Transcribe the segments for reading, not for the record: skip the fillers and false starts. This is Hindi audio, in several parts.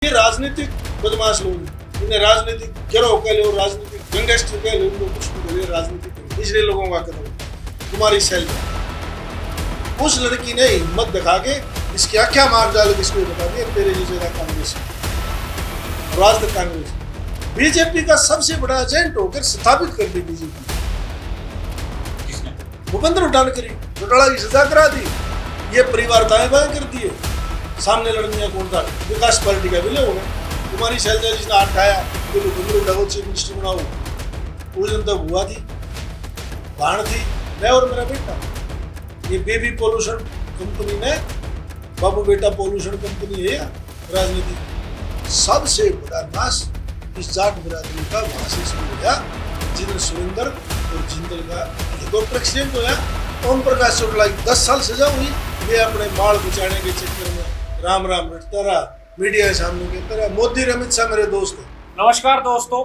ये राजनीतिक बदमाश लोग हैं, इन्हें राजनीतिक गिरोह कह लो, राजनीतिक गैंगस्टर कह लो, इनको कुछ भी बोले, राजनीतिक पिछले लोगों का कदम तुम्हारी सैलरी। उस लड़की ने हिम्मत दिखा के इसकी आख्या मार डाल के इसको बता दिया तेरे जैसे कांग्रेस राज कांग्रेस बीजेपी का सबसे बड़ा एजेंट होकर स्थापित कर दी बीजेपी। भूपेंद्र हुड्डा ने करी, घोटाला की सजा करा दी, ये परिवार दाएं बाएं कर दिए। सामने लड़ने कौन था? विकास पार्टी का विलय हो गया। तुम्हारी शैलजा जिसने हाथ उठाया कि भूपेंद्र हुड्डा को चीफ मिनिस्टर बनाओ, उस दिन तक हुआ थी बाण थी मैं और मेरा बेटा। ये बेबी पॉल्यूशन कंपनी ने, बाबू बेटा पॉल्यूशन कंपनी है राजनीति। सबसे बड़ा नाश इस जाट बिरादरी का वहां से शुरू हुआ, जिधर सुरेंद्र और जिंदल का हेलीकॉप्टर एक्सीडेंट हुआ। ओम प्रकाश चौटाला की 10 साल सजा हुई। वे अपने माल बचाने के चक्कर में राम राम रटता रहा, मीडिया के सामने कहता रहा मोदी और अमित शाह मेरे दोस्त हैं। नमस्कार दोस्तों,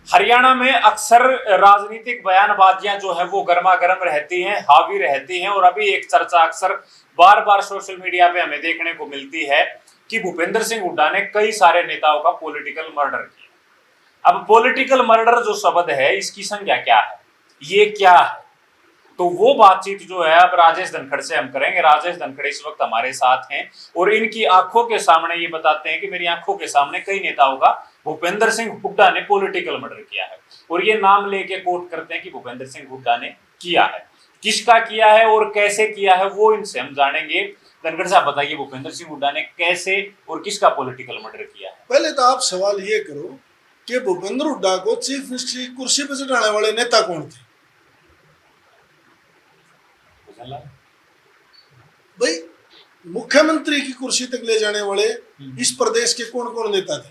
हरियाणा में अक्सर राजनीतिक बयानबाजियां जो है वो गर्मा गर्म रहती हैं, हावी रहती हैं। और अभी एक चर्चा अक्सर बार बार सोशल मीडिया पे हमें देखने को मिलती है कि भूपेंद्र सिंह हुड्डा ने कई सारे नेताओं का पॉलिटिकल मर्डर किया। अब पॉलिटिकल मर्डर जो शब्द है, इसकी संज्ञा क्या है, ये क्या है? तो वो बातचीत जो है अब राजेश धनखड़ से हम करेंगे। राजेश धनखड़ इस वक्त हमारे साथ हैं और इनकी आंखों के सामने ये बताते हैं कि मेरी आंखों के सामने कई नेताओं का भूपेंद्र सिंह हुड्डा ने पॉलिटिकल मर्डर किया है। और ये नाम लेके कोट करते हैं कि भूपेंद्र सिंह हुड्डा ने किया है। किसका किया है और कैसे किया है वो इनसे हम जानेंगे। धनखड़ साहब बताइए, भूपेंद्र सिंह हुड्डा ने कैसे और किसका पॉलिटिकल मर्डर किया है? पहले तो आप सवाल ये करो कि भूपेंद्र हुड्डा को चीफ मिनिस्टर की कुर्सी पर चढ़ाने वाले नेता कौन थे? भाई, मुख्यमंत्री की कुर्सी तक ले जाने वाले इस प्रदेश के कौन कौन नेता थे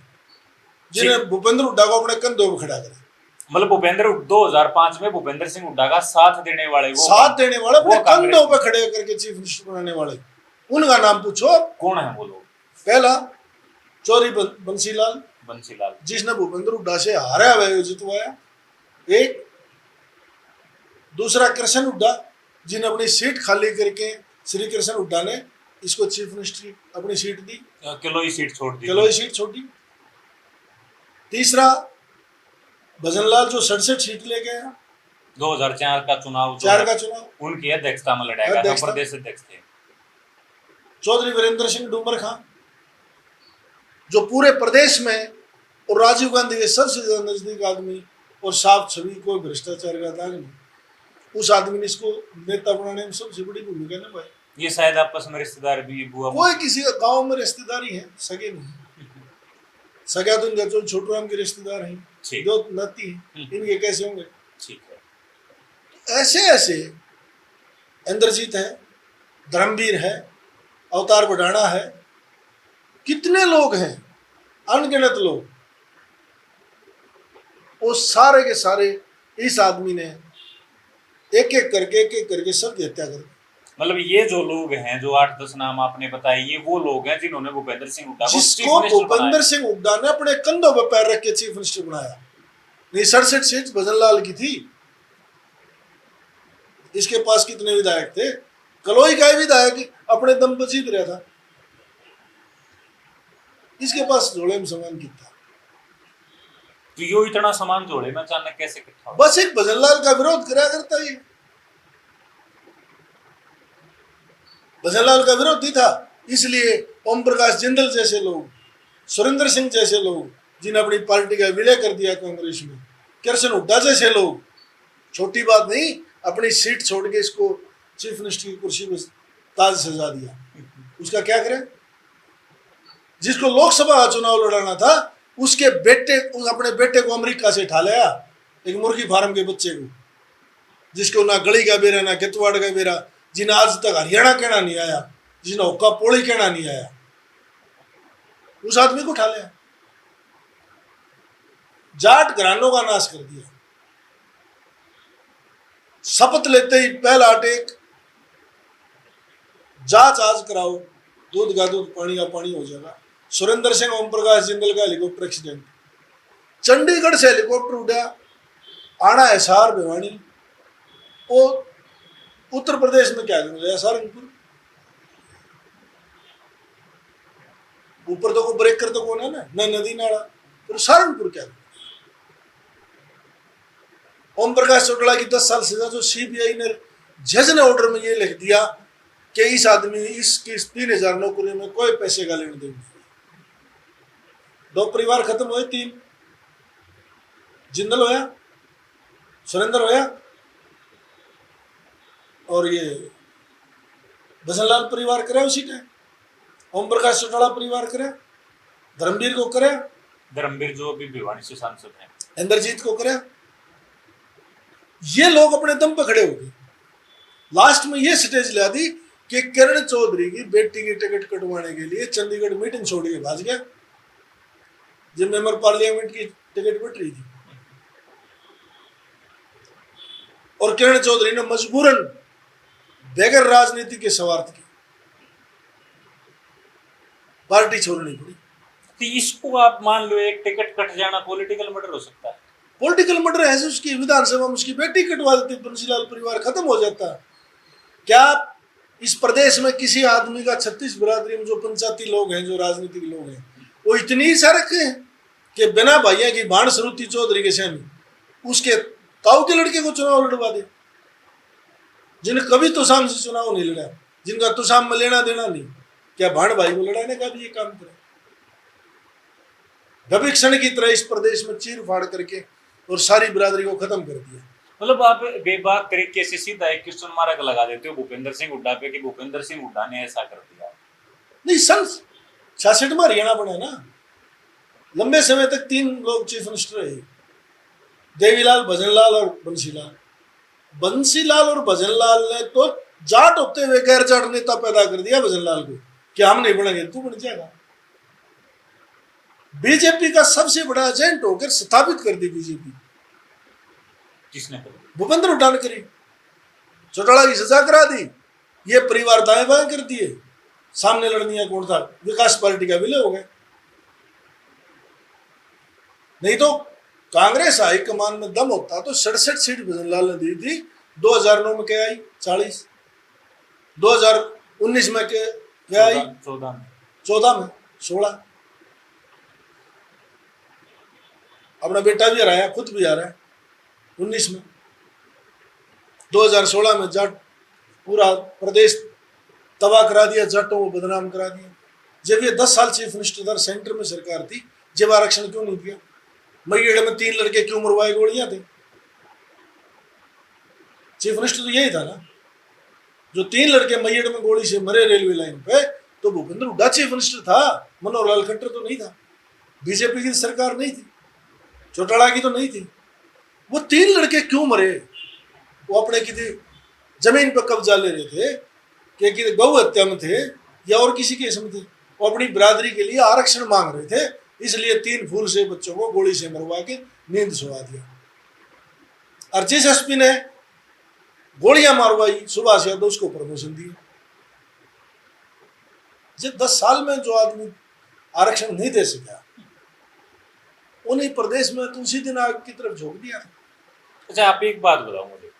जिन्हें भूपेंद्र हुड्डा को अपने कंधों पर खड़ा करा? मतलब भूपेंद्र 2005 में भूपेंद्र सिंह हुड्डा का साथ देने वाले अपने कंधों पर खड़े करके चीफ मिनिस्टर बनाने वाले, उनका नाम पूछो। कौन है वो लोग? पहला चौधरी बंसीलाल, जिसने भूपेंद्र हुड्डा से हारा हुआ जितवाया। एक दूसरा कृष्ण हुड्डा, जिन्हें अपनी सीट खाली करके श्री कृष्ण हुड्डा ने इसको चीफ मिनिस्टर अपनी सीट दी, किलोई सीट छोड़ दी। तीसरा भजनलाल, जो 67 सीट ले गया 2004 का चुनाव, उनकी अध्यक्षता में लड़ा गया, प्रदेश अध्यक्ष थे। चौधरी वीरेंद्र सिंह डूमर खां, जो पूरे प्रदेश में और राजीव गांधी के सबसे ज्यादा नजदीक आदमी और साफ छवि को भ्रष्टाचार का दाग नहीं, उस आदमी ने इसको नेता बनाने में सबसे बड़ी भूमिका निभाई। ये शायद आपस में रिश्तेदार भी बुआ, कोई किसी का गांव में रिश्तेदारी है, सगे नहीं। सगा तो इनका छोटू राम के रिश्तेदार हैं, जो नाती हैं, इनके कैसे होंगे? ठीक है। ऐसे ऐसे इंद्रजीत है, धर्मवीर है, अवतार बढ़ाना है, कितने लोग हैं, अनगिनत लोग। वो सारे के सारे इस आदमी ने एक एक करके सबकी हत्या कर। मतलब ये जो लोग हैं, जो 8-10 नाम आपने बताए, ये वो लोग हैं जिन्होंने भूपेंद्र सिंह हुड्डा को जिसको भूपेंद्र सिंह हुड्डा ने अपने कंधों पर पैर रख के चीफ मिनिस्टर बनाया। नहीं, 67 सीट भजनलाल की थी। इसके पास कितने विधायक थे? कलोई का विधायक अपने दम पर जीत रहा था। इसके पास जोड़े में सामान कितना? तो यो इतना सामान जोड़े में अचानक कैसे इकट्ठा? बस एक भजनलाल का विरोध करा करता ही, भजनलाल का विरोधी था। इसलिए ओम प्रकाश जिंदल जैसे लोग, सुरेंद्र सिंह जैसे लोग, जिन्हें अपनी पार्टी का विलय कर दिया कांग्रेस में, कृष्ण हुड्डा जैसे लोग, छोटी बात नहीं, अपनी सीट छोड़ के इसको चीफ मिनिस्टर की कुर्सी पर ताज सजा दिया। उसका क्या करें? जिसको लोकसभा चुनाव लड़ाना था, उसके बेटे, अपने बेटे को अमेरिका से उठा लिया, एक मुर्गी फार्म के बच्चे को, जिसको ना गली का बेरा ना कितवाड़ का बेरा, जिन्हें आज तक हरियाणा कहना नहीं आया, जिन्हें हुक्का पोड़ी कहना नहीं आया, उस आदमी को उठा लिया। जाट घरानों का नाश कर दिया। शपथ लेते ही पहला टेक, जांच आज कराओ, दूध का दूध पानी का पानी हो जाएगा। सुरेंद्र सिंह ओम प्रकाश जिंदल का हेलीकॉप्टर एक्सीडेंट, चंडीगढ़ से हेलीकॉप्टर उड़ा, आना है हिसार भिवानी, वो उत्तर प्रदेश में क्या करेंगे? सहारनपुर। ऊपर तो को ब्रेकर तो कौन है ना, न नदी नाला, फिर सहारनपुर क्या? ओम प्रकाश चौटाला की 10 साल सजा, जो सीबीआई ने जज ने ऑर्डर में ये लिख दिया कि इस आदमी इसकी 3000 नौकरी में कोई पैसे का लेन देन नहीं। 2 परिवार खत्म हुए, 3 जिंदल होया, सुरेंद्र होया, और ये भजनलाल परिवार करे उसी टाइम, ओम प्रकाश चौटाला परिवार करे, धर्मवीर को करे, धर्मवीर जो अभी भिवानी से सांसद हैं, इंद्रजीत को करे। ये लोग अपने दम पे खड़े हो गए। लास्ट में ये स्टेज ला दी कि किरण चौधरी की बेटी की टिकट कटवाने के लिए चंडीगढ़ मीटिंग छोड़ के भाग गया, जब मेंबर पार्लियामेंट की टिकट बट रही थी, और किरण चौधरी ने मजबूरन बगैर राजनीति के स्वार्थ की पार्टी छोड़नी पड़ी। तो इसको आप मान लो एक टिकट कट जाना पॉलिटिकल मर्डर हो सकता है। पॉलिटिकल मर्डर है, उसकी विधानसभा में उसकी बेटी कटवा देती, बंसीलाल परिवार खत्म हो जाता। क्या इस प्रदेश में किसी आदमी का 36 बिरादरी में जो पंचायती लोग हैं, जो राजनीतिक लोग हैं, वो इतनी सरक है कि बिना भैया की बाण सरुति चौधरी के सेमी उसके ताऊ के लड़के को चुनाव लड़वा दे, जिन्हें कभी तुसाम से चुनाव नहीं लड़ा, जिनका तुसाम में लेना देना नहीं, क्या भाण भाई को लड़ाने का भी ये काम करे? भविक्षण की तरह इस प्रदेश में चीर फाड़ करके और सारी बिरादरी को खत्म कर दिया। मतलब आप बेबाक तरीके से सीधा एक क्वेश्चन मार्क लगा देते हो भूपेंद्र सिंह हुड्डा पे कि भूपेंद्र सिंह हुड्डा ने ऐसा कर दिया। नहीं, सन 66 में हरियाणा बना ना, लंबे समय तक 3 लोग चीफ मिनिस्टर रहे, देवीलाल, भजनलाल और बंसीलाल। बंसीलाल और भजनलाल ने तो जाट होते हुए गैर जाट नेता पैदा कर दिया भजनलाल को कि हम नहीं बनेंगे, तू बन जाएगा। बीजेपी का सबसे बड़ा एजेंट होकर स्थापित कर दी बीजेपी। किसने करी? भूपेंद्र हुड्डा ने करी। चौटाला की सजा करा दी, ये परिवार दाएं बाएं कर दिए, सामने लड़निया कौन था? विकास पार्टी का विलय हो गए। नहीं तो कांग्रेस हाईकमान में दम होता तो 67 सीट भजनलाल ने दी थी। 2009 में क्या आई? 40। 2019 में क्या आई? 14 में 16। अपना बेटा भी हराया, खुद भी हारा है 19 में। 2016 में जाट पूरा प्रदेश तबाह करा दिया, जाटों को बदनाम करा दिया। जब ये 10 साल चीफ मिनिस्टर था, सेंटर में सरकार थी, जब आरक्षण क्यों नहीं किया? मैगेड़ में 3 लड़के क्यों मरवाए? गोलियां थे। चीफ मिनिस्टर तो यही था ना, जो 3 लड़के मैगेड़ में गोली से मरे रेलवे लाइन पे, तो भूपेंद्र हुड्डा चीफ मिनिस्टर था, मनोहर लाल खट्टर तो नहीं था। बीजेपी की सरकार नहीं थी, चौटाला की तो नहीं थी। वो 3 लड़के क्यों मरे? वो अपने किसी जमीन पर कब्जा ले रहे थे, कि गौ हत्या में थे या और किसी केस में थे। वो अपनी बिरादरी के लिए आरक्षण मांग रहे थे, इसलिए 3 फूल से बच्चों को गोली से मरवा के नींद सुला दिया। और जिस एसपी ने गोलियां मारवाई सुभाष यादव, उसको प्रमोशन दिया। जब 10 साल में जो आदमी आरक्षण नहीं दे सका, उन्हीं प्रदेश में तो उसी दिन आग की तरफ झोंक दिया था। अच्छा, आप एक बात बताओ मुझे,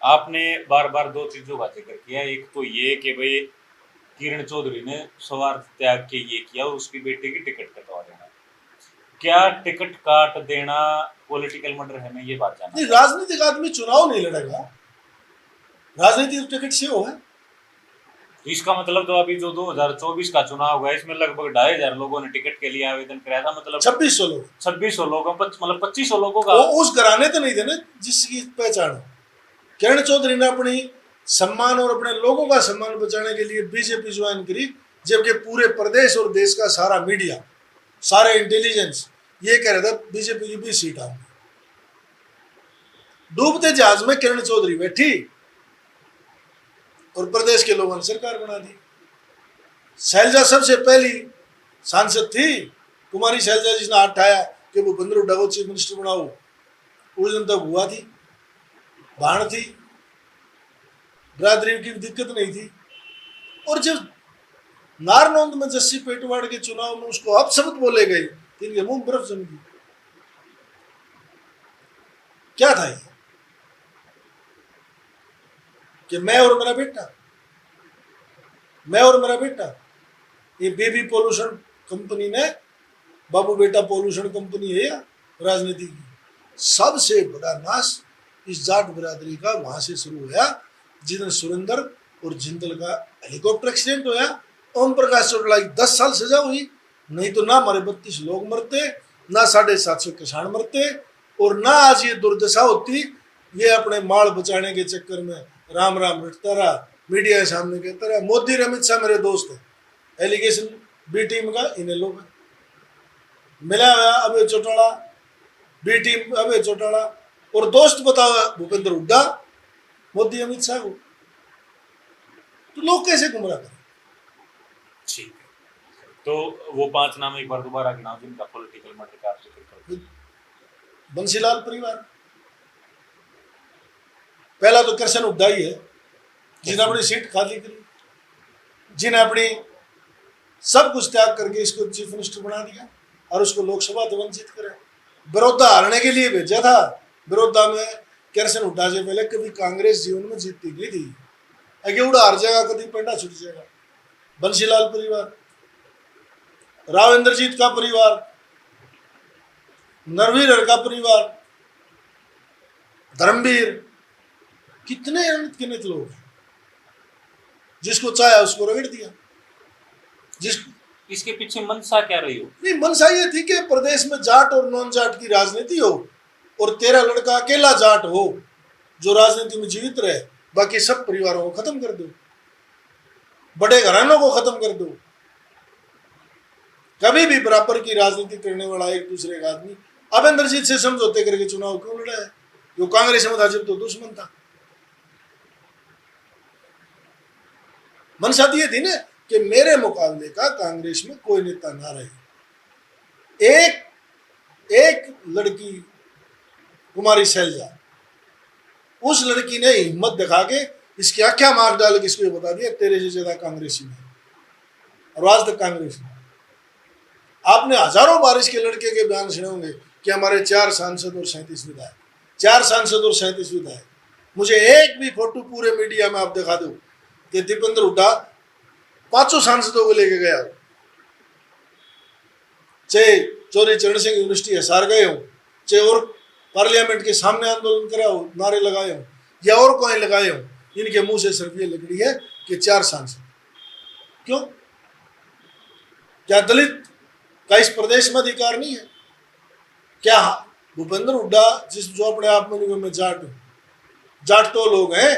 आपने बार बार 2 चीजों का जिक्र किया। एक तो ये कि भाई किरण चौधरी ने स्वार्थ त्याग के ये किया, उसकी बेटे की टिकट कटवा देना। क्या टिकट काट देना पॉलिटिकल मर्डर है? मैं ये बात जानना। नहीं, राजनीतिक आदमी चुनाव नहीं लड़ेगा, राजनीतिक टिकट से हो है। इसका मतलब तो अभी जो 2024 का चुनाव हुआ, इसमें लगभग 2,500 लोगों ने टिकट के लिए आवेदन कराया था। मतलब 2600 लोग, 2600 लोगों, मतलब 2500 लोगों का। वो उस घराने तो नहीं थे ना जिसकी पहचान हो। किरण चौधरी ने अपनी सम्मान और अपने लोगों का सम्मान बचाने के लिए बीजेपी ज्वाइन करी, जबकि पूरे प्रदेश और देश का सारा मीडिया, सारे इंटेलिजेंस ये कह रहा था बीजेपी की 20 सीट आऊंगी। डूबते जहाज में किरण चौधरी बैठी और प्रदेश के लोगों ने सरकार बना दी। शैलजा सबसे पहली सांसद थी, कुमारी शैलजा, जिसने हाथ उठाया कि भूपेंद्र हुड्डा को चीफ मिनिस्टर बनाओ। उस दिन तक हुआ थी, भाण थी, बिरादरी की दिक्कत नहीं थी। और जब नारनौंद में जस्सी पेटवाड़ के चुनाव में उसको अपशब्द बोले गए, तो इनके मुंह बर्फ जम गई। क्या था ये कि मैं और मेरा बेटा, ये बेबी पोल्यूशन कंपनी ने, बाबू बेटा पॉल्यूशन कंपनी है या राजनीति की, सबसे बड़ा नाश इस जाट बिरादरी का वहां से शुरू हुआ, जिधर सुरेंद्र और जिंदल का हेलीकॉप्टर एक्सीडेंट हुआ। ओम प्रकाश चौटाला की 10 साल सजा हुई, नहीं तो ना हमारे 32 लोग मरते, ना 750 किसान मरते, और ना आज ये दुर्दशा होती। ये अपने माल बचाने के चक्कर में राम राम रटता रहा, मीडिया के सामने कहता रहा। मोदी और अमित शाह मेरे दोस्त है, एलिगेशन बी टीम का इन्हें लोग मिला हुआ अभय चौटाला, बी टीम अभय चौटाला, और दोस्त बताओ भूपेंद्र हुड्डा मोदी अमित शाह को, तो लोग कैसे गुमराह करें? ठीक है, तो वो 5 नाम एक बार दोबारा गिनाओ जिनका पॉलिटिकल मर्डर का आप जिक्र करते हैं। बंसीलाल परिवार, पहला तो कृष्ण हुड्डा ही है, जिन्हें अपनी सीट खाली करी, जिन्हें अपनी सब कुछ त्याग करके इसको चीफ मिनिस्टर बना दिया और उसको लोकसभा से वंचित करे। बड़ौदा हारने के लिए भेजा था, बड़ौदा में कृष्ण हुड्डा से पहले कभी कांग्रेस जीवन में जीतती नहीं थी, अगे उड़ा हार जाएगा, कभी पेंडा छूट जाएगा। बंसीलाल परिवार, राव इंद्रजीत का परिवार, नरवीर का परिवार, धर्मवीर, कितने अनगिनत लोग हैं, जिसको चाहे उसको रगड़ दिया। इसके पीछे मंशा क्या रही हो? नहीं, मंशा ये थी कि प्रदेश में जाट और नॉन जाट की राजनीति हो और तेरा लड़का अकेला जाट हो जो राजनीति में जीवित रहे, बाकी सब परिवारों को खत्म कर दो, बड़े घरानों को खत्म कर दो। कभी भी बराबर की राजनीति करने वाला एक दूसरे का आदमी अब इंद्रजीत से समझौते करके चुनाव क्यों लड़ा है? जो कांग्रेस में था जब तो दुश्मन था। मंशा ये थी ना कि मेरे मुकाबले का कांग्रेस में कोई नेता ना रहे। एक लड़की कुमारी शैलजा, उस लड़की ने हिम्मत दिखा के इसकी आख्या मार डाल के इसको बता दिया तेरे से ज्यादा कांग्रेसी में, और आज तक कांग्रेस में। आपने हजारों बारिश के लड़के के बयान सुने होंगे कि हमारे 4 सांसद और 37 विधायक, 4 सांसद और 37 विधायक। मुझे एक भी फोटो पूरे मीडिया में आप दिखा दो कि दीपेंद्र हुड्डा 5 सांसदों को लेके गया, चाहे चौधरी चरण सिंह यूनिवर्सिटी हिसार गए हो, चाहे और पार्लियामेंट के सामने आंदोलन करा हो, नारे लगाए हो, या और कोई लगाए हो, इनके मुंह से सिर्फ ये लग रही है कि 4 सांसद। क्यों? क्या दलित का इस प्रदेश में अधिकार नहीं है? क्या भूपेंद्र हुड्डा जो अपने आप में जाट हो, जाट तो लोग हैं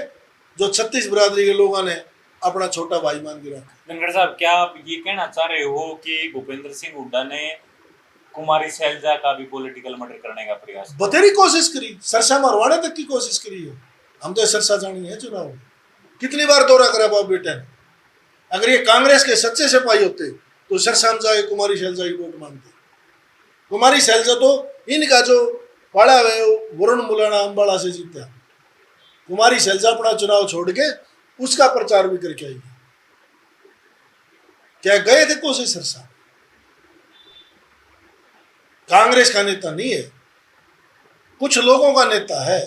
जो 36 बिरादरी के लोगों ने अपना छोटा भाई मान के रखा। धनखड़ साहब, क्या आप ये कहना चाह रहे हो कि भूपेंद्र सिंह हुड्डा ने कुमारी शैलजा का भी पॉलिटिकल मर्डर करने का प्रयास, बतेरी कोशिश करी, सरसा मरवाने तक की कोशिश करी है? हम तो सरसा जानी है चुनाव में, कितनी बार दौरा करा बाप बेटा ने। अगर ये कांग्रेस के सच्चे सिपाही होते तो सरसा में जाके कुमारी शैलजा की वोट मांगते। कुमारी शैलजा तो इनका जो पाड़ा है वरुण मुलाना अम्बाड़ा से जीता। कुमारी शैलजा अपना चुनाव छोड़ के उसका प्रचार भी करके आई। क्या गए थे कोशिश सरसा? कांग्रेस का नेता नहीं है, कुछ लोगों का नेता है,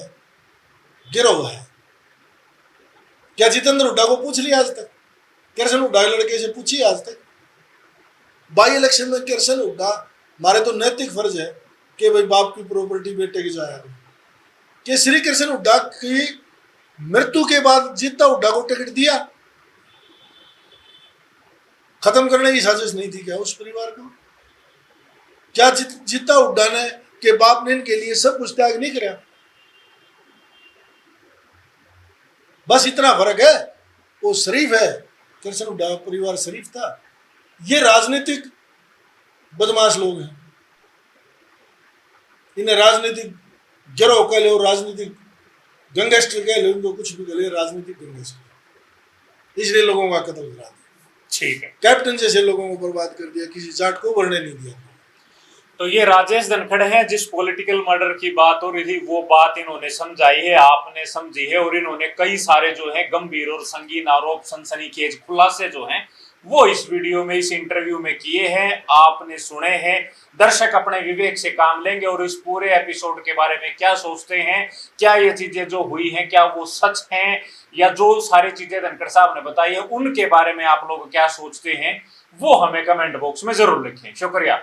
गिरोह है। क्या जितेंद्र हुड्डा को पूछ लिया आज तक? कृष्ण हुड्डा के लड़के से पूछिए आज तक? बाई इलेक्शन में कृष्ण हुड्डा, हमारे तो नैतिक फर्ज है कि भाई बाप की प्रॉपर्टी बेटे की जाया। कि श्री कृष्ण हुड्डा की मृत्यु के बाद जीता हुड्डा को टिकट दिया? खत्म करने की साजिश नहीं थी क्या उस परिवार को? क्या जीता हुड्डा ने के बाप ने इनके लिए सब कुछ त्याग नहीं करा? बस इतना फर्क है, वो शरीफ है, कृष्ण हुड्डा परिवार शरीफ था। ये राजनीतिक बदमाश लोग हैं, इन्हें राजनीतिक गिरोह कह लो, राजनीतिक गैंगस्टर कह लो, इनको कुछ भी कह लो, राजनीतिक गैंगस्टर। इसलिए लोगों का कत्ल करा दिया। ठीक है, कैप्टन जैसे लोगों को बर्बाद कर दिया, किसी जाट को बढ़ने नहीं दिया। तो ये राजेश धनखड़ हैं, जिस पॉलिटिकल मर्डर की बात हो रही थी वो बात इन्होंने समझाई है, आपने समझी है, और इन्होंने कई सारे जो है गंभीर और संगीन आरोप, सनसनीखेज खुलासे जो हैं वो इस वीडियो में, इस इंटरव्यू में किए हैं, आपने सुने हैं। दर्शक अपने विवेक से काम लेंगे और इस पूरे एपिसोड के बारे में क्या सोचते हैं, क्या ये चीजें जो हुई हैं क्या वो सच हैं, या जो सारी चीजें धनखड़ साहब ने बताई है उनके बारे में आप लोग क्या सोचते हैं, वो हमें कमेंट बॉक्स में जरूर लिखें। शुक्रिया।